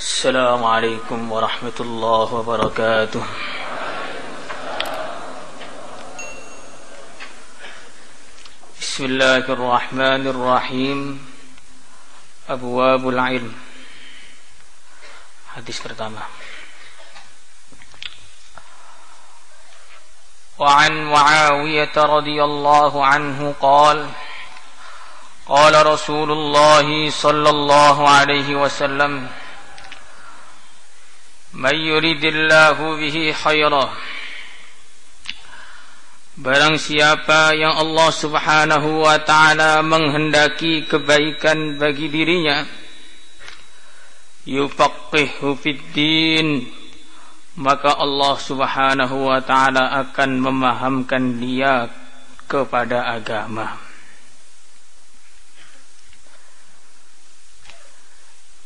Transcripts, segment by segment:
السلام عليكم ورحمة الله وبركاته. بسم الله الرحمن الرحيم. أبواب العلم. Hadis pertama. وعن معاوية رضي الله عنه قال قال رسول الله صلى الله عليه وسلم من يريد الله به خيرا. Barang siapa yang Allah subhanahu wa ta'ala menghendaki kebaikan bagi dirinya, yufaqqihhu fiddin, maka Allah subhanahu wa ta'ala akan memahamkan dia kepada agama.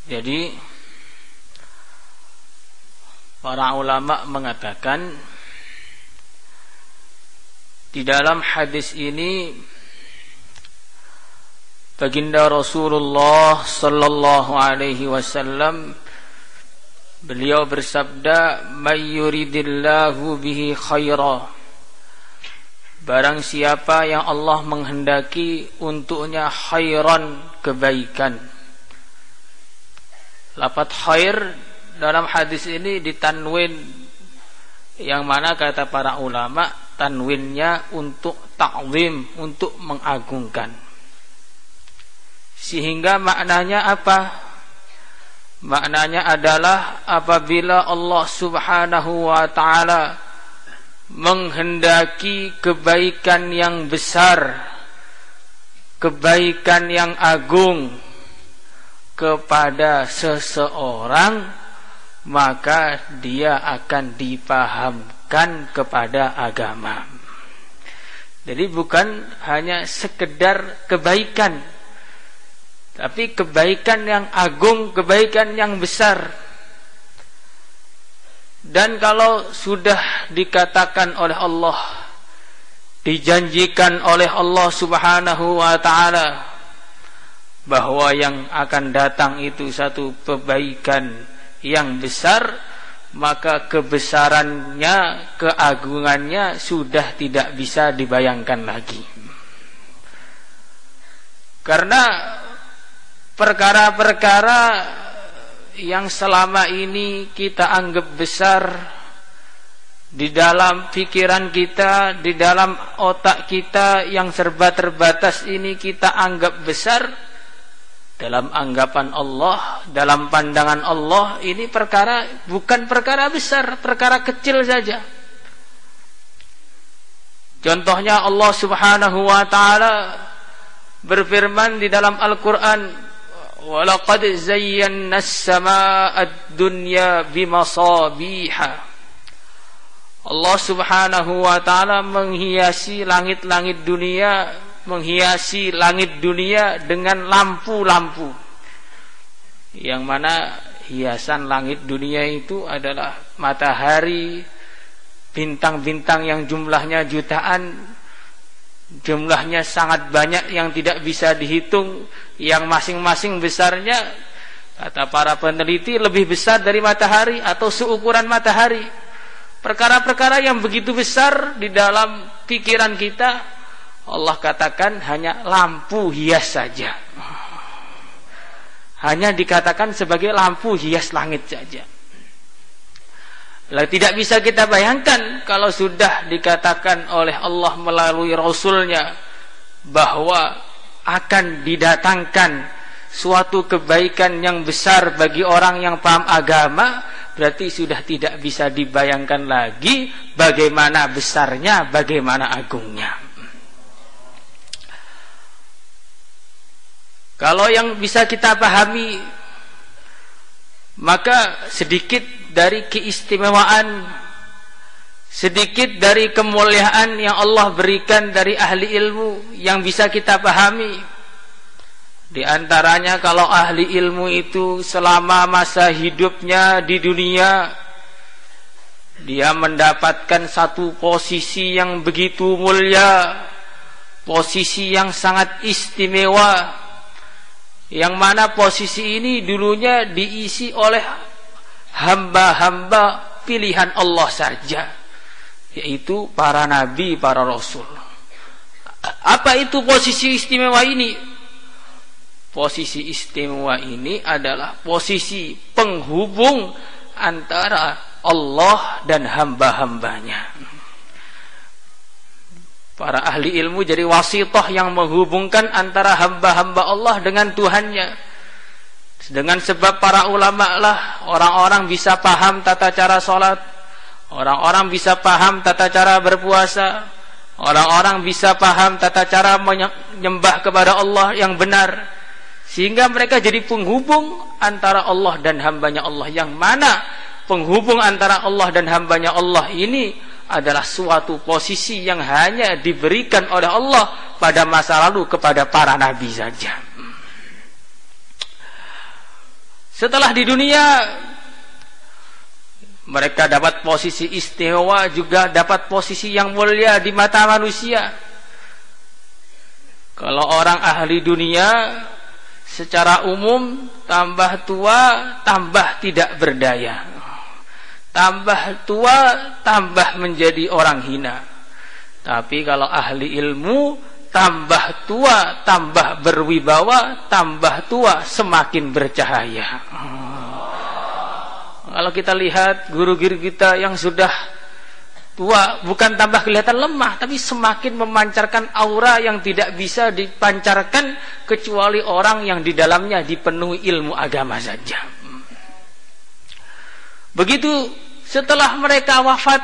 Jadi para ulama mengatakan di dalam hadis ini baginda Rasulullah sallallahu alaihi wasallam beliau bersabda, "May yuridillahu bihi khaira." Barang siapa yang Allah menghendaki untuknya khairan, kebaikan. Lafaz khair dalam hadis ini ditanwin, yang mana kata para ulama tanwinnya untuk ta'zim, untuk mengagungkan. Sehingga maknanya apa? Maknanya adalah apabila Allah subhanahu wa ta'ala menghendaki kebaikan yang besar, kebaikan yang agung kepada seseorang, maka dia akan dipahamkan kepada agama. Jadi bukan hanya sekedar kebaikan, tapi kebaikan yang agung, kebaikan yang besar. Dan kalau sudah dikatakan oleh Allah, dijanjikan oleh Allah subhanahu wa ta'ala bahwa yang akan datang itu satu kebaikan yang besar, maka kebesarannya, keagungannya sudah tidak bisa dibayangkan lagi. Karena perkara-perkara yang selama ini kita anggap besar di dalam pikiran kita, di dalam otak kita yang serba terbatas ini kita anggap besar, dalam anggapan Allah, dalam pandangan Allah, ini perkara bukan perkara besar, perkara kecil saja. Contohnya Allah subhanahu wa ta'ala berfirman di dalam Al-Quran, وَلَقَدْ زَيَّنَّا السَّمَاءَ الدُّنْيَا بِمَصَابِيحَ. Allah subhanahu wa ta'ala menghiasi langit-langit dunia, menghiasi langit dunia dengan lampu-lampu, yang mana hiasan langit dunia itu adalah matahari, bintang-bintang yang jumlahnya jutaan, jumlahnya sangat banyak yang tidak bisa dihitung, yang masing-masing besarnya kata para peneliti lebih besar dari matahari atau seukuran matahari. Perkara-perkara yang begitu besar di dalam pikiran kita, Allah katakan hanya lampu hias saja, hanya dikatakan sebagai lampu hias langit saja. Lalu tidak bisa kita bayangkan kalau sudah dikatakan oleh Allah melalui Rasulnya bahwa akan didatangkan suatu kebaikan yang besar bagi orang yang paham agama, berarti sudah tidak bisa dibayangkan lagi bagaimana besarnya, bagaimana agungnya. Kalau yang bisa kita pahami, maka sedikit dari keistimewaan, sedikit dari kemuliaan yang Allah berikan dari ahli ilmu yang bisa kita pahami. Di antaranya kalau ahli ilmu itu selama masa hidupnya di dunia, dia mendapatkan satu posisi yang begitu mulia, posisi yang sangat istimewa, yang mana posisi ini dulunya diisi oleh hamba-hamba pilihan Allah saja, yaitu para nabi, para rasul. Apa itu posisi istimewa ini? Posisi istimewa ini adalah posisi penghubung antara Allah dan hamba-hambanya. Para ahli ilmu jadi wasithah yang menghubungkan antara hamba-hamba Allah dengan Tuhannya. Dengan sebab para ulama lah orang-orang bisa paham tata cara sholat, orang-orang bisa paham tata cara berpuasa, orang-orang bisa paham tata cara menyembah kepada Allah yang benar, sehingga mereka jadi penghubung antara Allah dan hambanya Allah. Yang mana penghubung antara Allah dan hambanya Allah ini adalah suatu posisi yang hanya diberikan oleh Allah pada masa lalu kepada para nabi saja. Setelah di dunia mereka dapat posisi istimewa, juga dapat posisi yang mulia di mata manusia. Kalau orang ahli dunia secara umum tambah tua tambah tidak berdaya, tambah tua tambah menjadi orang hina. Tapi kalau ahli ilmu, tambah tua tambah berwibawa, tambah tua semakin bercahaya. Kalau kita lihat guru-guru kita yang sudah tua, bukan tambah kelihatan lemah, tapi semakin memancarkan aura yang tidak bisa dipancarkan kecuali orang yang di dalamnya dipenuhi ilmu agama saja. Begitu setelah mereka wafat,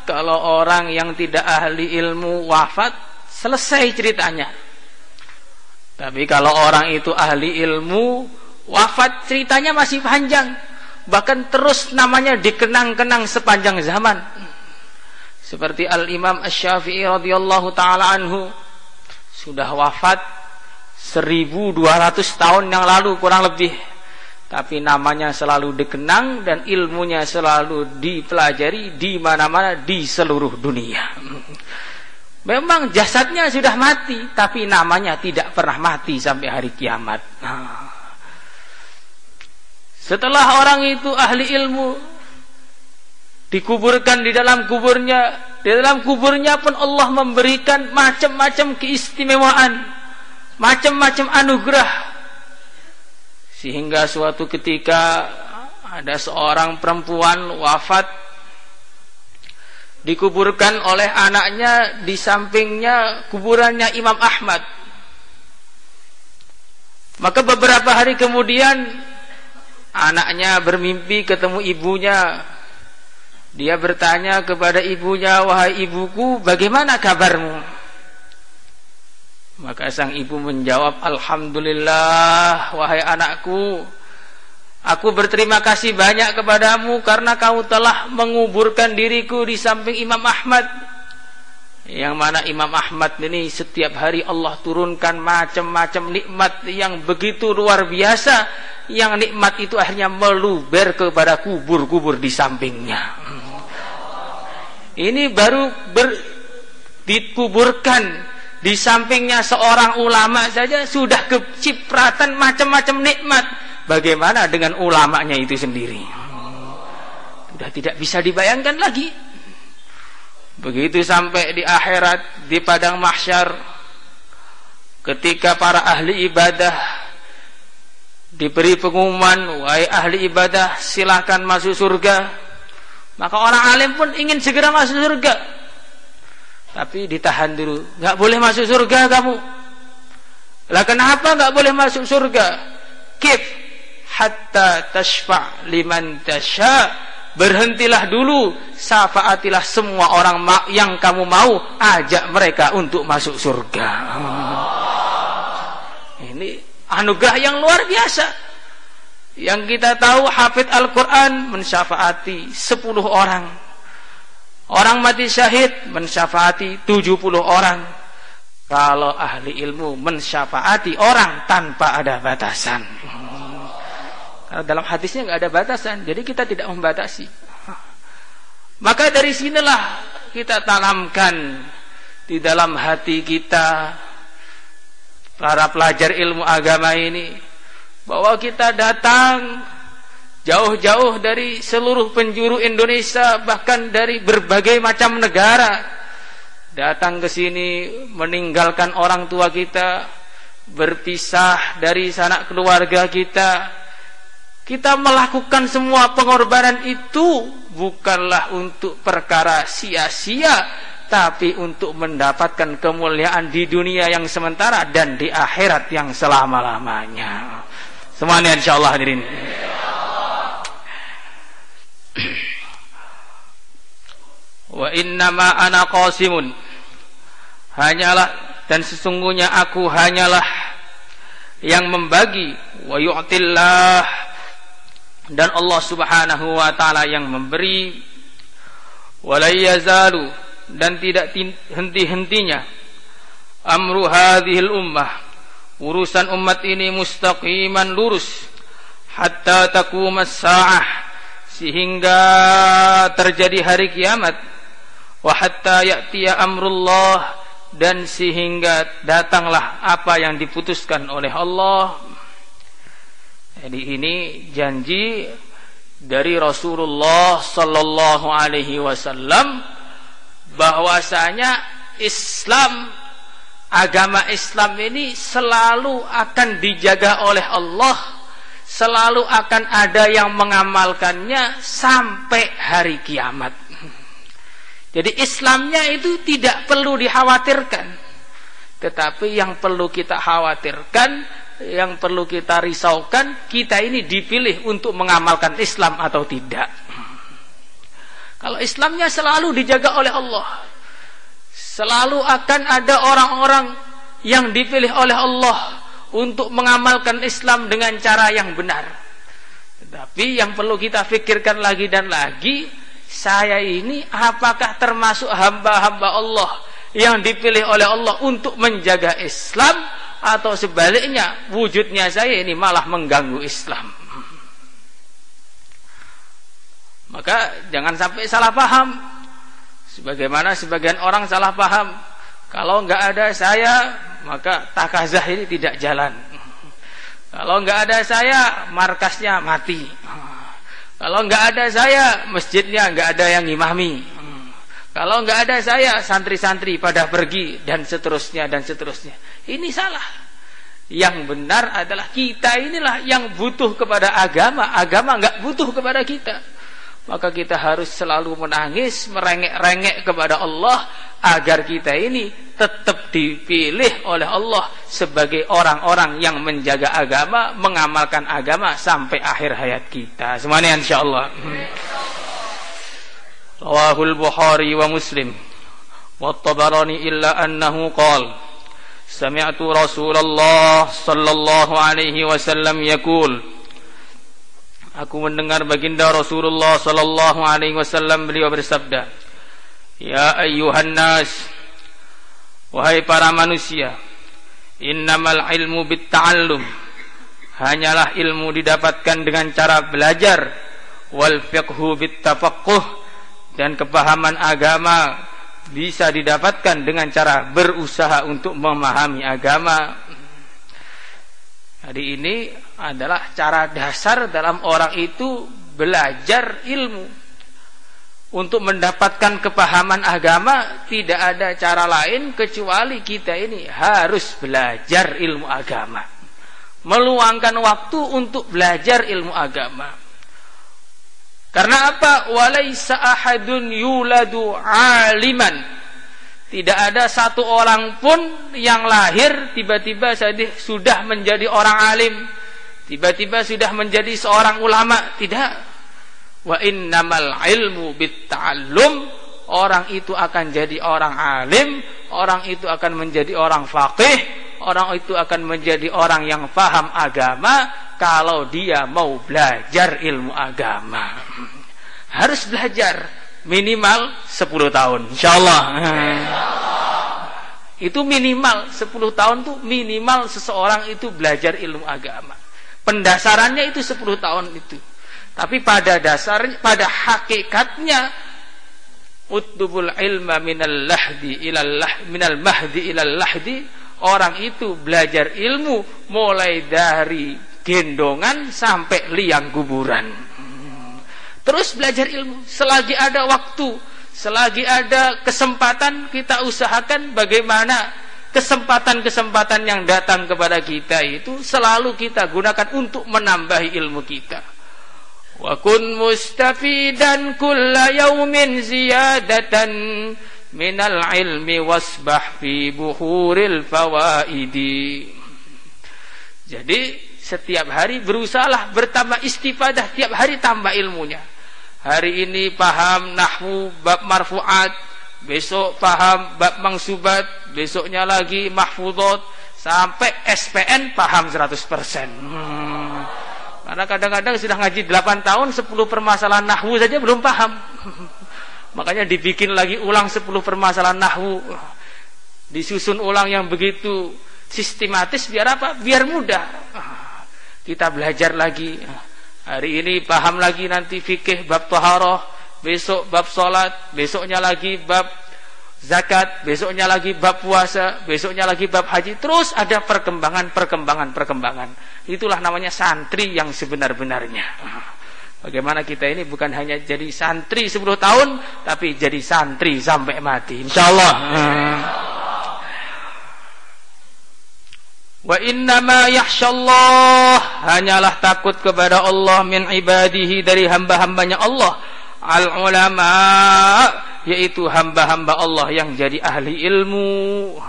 kalau orang yang tidak ahli ilmu wafat, selesai ceritanya. Tapi kalau orang itu ahli ilmu wafat, ceritanya masih panjang, bahkan terus namanya dikenang-kenang sepanjang zaman. Seperti Al-Imam Asy-Syafi'i radhiyallahu ta'ala anhu, sudah wafat 1200 tahun yang lalu kurang lebih, tapi namanya selalu dikenang dan ilmunya selalu dipelajari di mana-mana di seluruh dunia. Memang jasadnya sudah mati, tapi namanya tidak pernah mati sampai hari kiamat. Setelah orang itu ahli ilmu dikuburkan di dalam kuburnya pun Allah memberikan macam-macam keistimewaan, macam-macam anugerah. Sehingga suatu ketika ada seorang perempuan wafat, dikuburkan oleh anaknya di sampingnya kuburannya Imam Ahmad. Maka beberapa hari kemudian anaknya bermimpi ketemu ibunya. Dia bertanya kepada ibunya, "Wahai ibuku, bagaimana kabarmu?" Maka sang ibu menjawab, "Alhamdulillah, wahai anakku, aku berterima kasih banyak kepadamu karena kau telah menguburkan diriku di samping Imam Ahmad." Yang mana Imam Ahmad ini setiap hari Allah turunkan macam-macam nikmat yang begitu luar biasa, yang nikmat itu akhirnya meluber kepada kubur-kubur di sampingnya. Ini baru dikuburkan di sampingnya seorang ulama saja sudah kecipratan macam-macam nikmat. Bagaimana dengan ulamanya itu sendiri? Sudah tidak bisa dibayangkan lagi. Begitu sampai di akhirat, di padang mahsyar, ketika para ahli ibadah diberi pengumuman, "Wahai ahli ibadah, silakan masuk surga." Maka orang alim pun ingin segera masuk surga. Tapi ditahan dulu, nggak boleh masuk surga kamu. Lah kenapa nggak boleh masuk surga? Kif hatta tashfa' liman tasha. Berhentilah dulu, syafaatilah semua orang yang kamu mau, ajak mereka untuk masuk surga. Ini anugerah yang luar biasa. Yang kita tahu hafidz Al-Quran mensyafaati 10 orang. Orang mati syahid mensyafaati 70 orang. Kalau ahli ilmu mensyafaati orang tanpa ada batasan. Karena dalam hadisnya nggak ada batasan, jadi kita tidak membatasi. Maka dari sinilah kita tanamkan di dalam hati kita, para pelajar ilmu agama ini, bahwa kita datang jauh-jauh dari seluruh penjuru Indonesia, bahkan dari berbagai macam negara, datang ke sini meninggalkan orang tua kita, berpisah dari sanak keluarga kita. Kita melakukan semua pengorbanan itu bukanlah untuk perkara sia-sia, tapi untuk mendapatkan kemuliaan di dunia yang sementara dan di akhirat yang selama-lamanya. Semuanya insyaallah hadirin. Wa innama ana qasimun, hanyalah dan sesungguhnya aku hanyalah yang membagi, wa yu'tillah, dan Allah Subhanahu wa taala yang memberi, wa la yazalu, dan tidak henti-hentinya, amru hadhil ummah, urusan umat ini, mustaqiman, lurus, hatta taqumas saah, sehingga terjadi hari kiamat, wa hatta ya'tiya amrullah, dan sehingga datanglah apa yang diputuskan oleh Allah. Jadi ini janji dari Rasulullah sallallahu alaihi wasallam bahwasanya Islam, agama Islam ini selalu akan dijaga oleh Allah, selalu akan ada yang mengamalkannya sampai hari kiamat. Jadi Islamnya itu tidak perlu dikhawatirkan, tetapi yang perlu kita khawatirkan, yang perlu kita risaukan, kita ini dipilih untuk mengamalkan Islam atau tidak. Kalau Islamnya selalu dijaga oleh Allah, selalu akan ada orang-orang yang dipilih oleh Allah untuk mengamalkan Islam dengan cara yang benar. Tetapi yang perlu kita pikirkan lagi dan lagi, saya ini apakah termasuk hamba-hamba Allah yang dipilih oleh Allah untuk menjaga Islam, atau sebaliknya wujudnya saya ini malah mengganggu Islam. Maka jangan sampai salah paham, sebagaimana sebagian orang salah paham, kalau enggak ada saya maka takazah ini tidak jalan, kalau enggak ada saya markasnya mati, kalau enggak ada saya masjidnya enggak ada yang ngimami, kalau enggak ada saya santri-santri pada pergi, dan seterusnya dan seterusnya. Ini salah. Yang benar adalah kita inilah yang butuh kepada agama, agama enggak butuh kepada kita. Maka kita harus selalu menangis, merengek-rengek kepada Allah agar kita ini tetap dipilih oleh Allah sebagai orang-orang yang menjaga agama, mengamalkan agama sampai akhir hayat kita. Semuanya insyaallah. Rawahul Bukhari wa Muslim wa Tabarani illa annahu qala sami'tu Rasulullah sallallahu alaihi wasallam yaqul, aku mendengar baginda Rasulullah sallallahu alaihi wasallam, beliau bersabda, ya ayyuhan nas, wahai para manusia, innamal ilmu bitta'allum, hanyalah ilmu didapatkan dengan cara belajar, wal fiqhu bittafaqquh, dan kepahaman agama bisa didapatkan dengan cara berusaha untuk memahami agama. Jadi ini adalah cara dasar dalam orang itu belajar ilmu. Untuk mendapatkan kepahaman agama tidak ada cara lain kecuali kita ini harus belajar ilmu agama, meluangkan waktu untuk belajar ilmu agama. Karena apa? Walaisa ahadun yuladu aliman, tidak ada satu orang pun yang lahir tiba-tiba sudah menjadi orang alim, tiba-tiba sudah menjadi seorang ulama. Tidak. Wa innamal ilmu bitta'allum, orang itu akan jadi orang alim, orang itu akan menjadi orang faqih, orang itu akan menjadi orang yang paham agama kalau dia mau belajar ilmu agama. Harus belajar minimal 10 tahun insyaallah. Itu minimal 10 tahun tuh minimal seseorang itu belajar ilmu agama. Pendasarannya itu 10 tahun itu. Tapi pada dasarnya, pada hakikatnya, utlubul ilma minal mahdi ilal lahdi, orang itu belajar ilmu mulai dari gendongan sampai liang kuburan. Terus belajar ilmu selagi ada waktu, selagi ada kesempatan, kita usahakan bagaimana kesempatan-kesempatan yang datang kepada kita itu selalu kita gunakan untuk menambahi ilmu kita. Wa kun mustafidan kulla yaumin ziyadatan minal ilmi wasbah fi buhuril fawaidi. Jadi setiap hari berusahalah bertambah istifadah, tiap hari tambah ilmunya. Hari ini paham nahwu bab marfu'at, besok paham bab mangsubat, besoknya lagi mahfudot, sampai SPN paham 100%. Karena kadang-kadang sudah ngaji 8 tahun 10 permasalahan nahwu saja belum paham. Makanya dibikin lagi ulang 10 permasalahan nahwu, disusun ulang yang begitu sistematis. Biar apa? Biar mudah. Kita belajar lagi. Hari ini paham lagi nanti fikih bab taharah, besok bab salat, besoknya lagi bab zakat, besoknya lagi bab puasa, besoknya lagi bab haji. Terus ada perkembangan. Itulah namanya santri yang sebenar-benarnya. Bagaimana kita ini bukan hanya jadi santri 10 tahun, tapi jadi santri sampai mati, insyaallah. Wa innama yakhsyallah, hanyalah takut kepada Allah min ibadihi, dari hamba-hambanya Allah, al ulama, yaitu hamba-hamba Allah yang jadi ahli ilmu.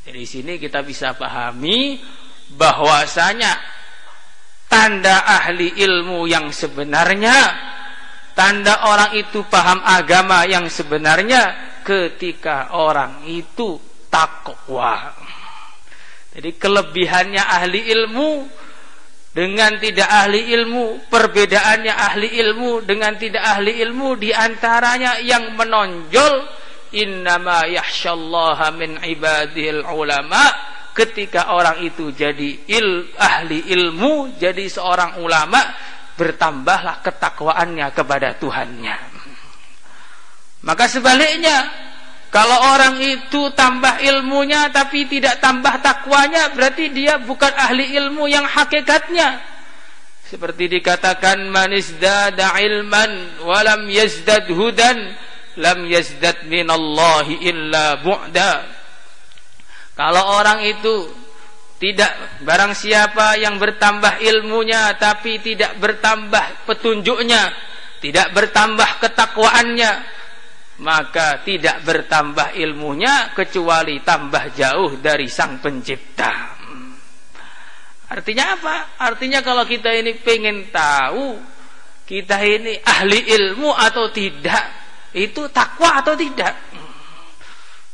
Dari sini kita bisa pahami bahwasanya tanda ahli ilmu yang sebenarnya, tanda orang itu paham agama yang sebenarnya, ketika orang itu takwa. Jadi kelebihannya ahli ilmu dengan tidak ahli ilmu, perbedaannya ahli ilmu dengan tidak ahli ilmu, diantaranya yang menonjol, innama yakhsyallaha min ibadil ulama, ketika orang itu jadi ahli ilmu, jadi seorang ulama, bertambahlah ketakwaannya kepada Tuhannya. Maka sebaliknya, kalau orang itu tambah ilmunya tapi tidak tambah takwanya, berarti dia bukan ahli ilmu yang hakikatnya. Seperti dikatakan, man izdada ilman walam yazdad hudan lam yazdad minallahi illa bu'da. Kalau orang itu tidak, barang siapa yang bertambah ilmunya tapi tidak bertambah petunjuknya, tidak bertambah ketakwaannya, maka tidak bertambah ilmunya kecuali tambah jauh dari Sang Pencipta. Artinya apa? Artinya kalau kita ini pengen tahu kita ini ahli ilmu atau tidak, itu takwa atau tidak.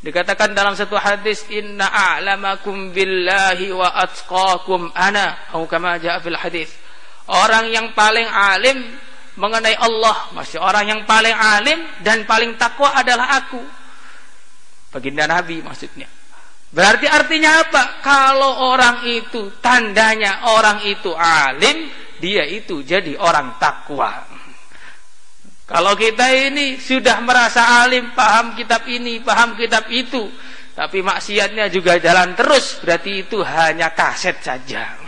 Dikatakan dalam satu hadis, inna a'lamakum billahi wa atqakum ana, atau kama jaa fil hadis. Orang yang paling alim mengenai Allah, masih orang yang paling alim dan paling takwa adalah aku. Baginda Nabi maksudnya. Berarti artinya apa? Kalau orang itu, tandanya orang itu alim, dia itu jadi orang takwa. Kalau kita ini sudah merasa alim, paham kitab ini, paham kitab itu, tapi maksiatnya juga jalan terus, berarti itu hanya kaset saja.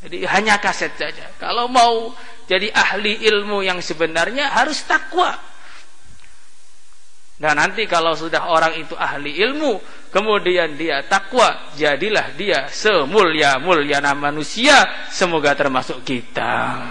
Jadi hanya kaset saja. Kalau mau jadi ahli ilmu yang sebenarnya harus takwa. Dan nanti kalau sudah orang itu ahli ilmu, kemudian dia takwa, jadilah dia semulia-mulia manusia. Semoga termasuk kita.